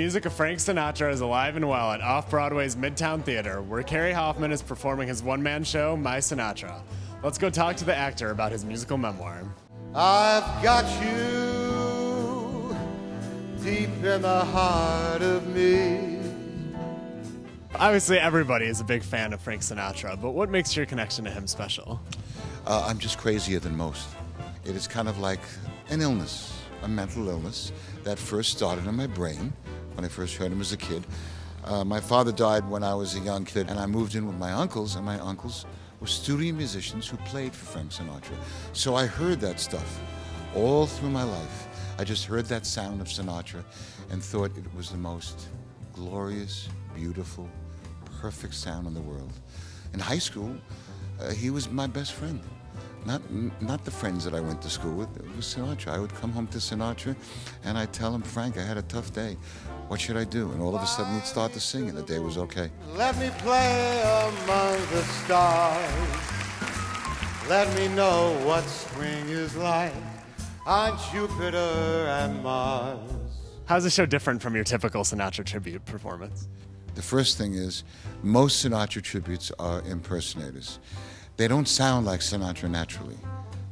music of Frank Sinatra is alive and well at Off-Broadway's Midtown Theater, where Cary Hoffman is performing his one-man show, My Sinatra. Let's go talk to the actor about his musical memoir. I've got you deep in the heart of me. Obviously, everybody is a big fan of Frank Sinatra, but what makes your connection to him special? I'm just crazier than most. It is kind of like an illness, a mental illness that first started in my brain when I first heard him as a kid. My father died when I was a young kid, and I moved in with my uncles, and my uncles were studio musicians who played for Frank Sinatra. So I heard that stuff all through my life. I just heard that sound of Sinatra and thought it was the most glorious, beautiful, perfect sound in the world. In high school, he was my best friend. Not the friends that I went to school with, it was Sinatra. I would come home to Sinatra and I'd tell him, Frank, I had a tough day. What should I do? And all of a sudden he'd start to sing and the day was okay. Let me play among the stars. Let me know what spring is like on Jupiter and Mars. How's the show different from your typical Sinatra tribute performance? The first thing is, most Sinatra tributes are impersonators. They don't sound like Sinatra naturally.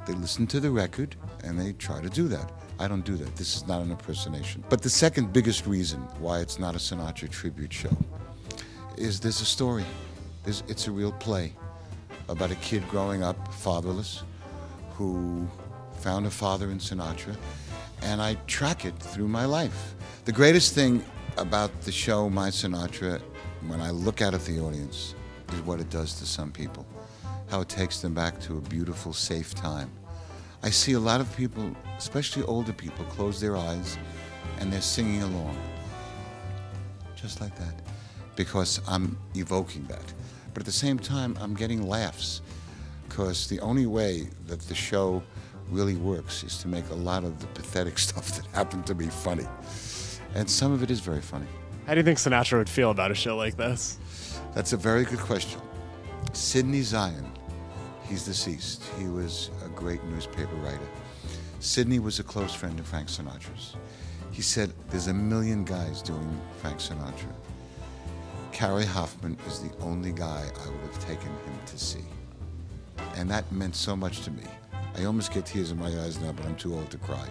They listen to the record and they try to do that. I don't do that. This is not an impersonation. But the second biggest reason why it's not a Sinatra tribute show is there's a story. It's a real play about a kid growing up fatherless who found a father in Sinatra, and I track it through my life. The greatest thing about the show My Sinatra, when I look out at the audience, is what it does to some people. How it takes them back to a beautiful, safe time. I see a lot of people, especially older people, close their eyes and they're singing along. Just like that. Because I'm evoking that. But at the same time, I'm getting laughs. Because the only way that the show really works is to make a lot of the pathetic stuff that happened to be funny. And some of it is very funny. How do you think Sinatra would feel about a show like this? That's a very good question. Sidney Zion, he's deceased. He was a great newspaper writer. Sidney was a close friend of Frank Sinatra's. He said, there's a million guys doing Frank Sinatra. Cary Hoffman is the only guy I would have taken him to see. And that meant so much to me. I almost get tears in my eyes now, but I'm too old to cry.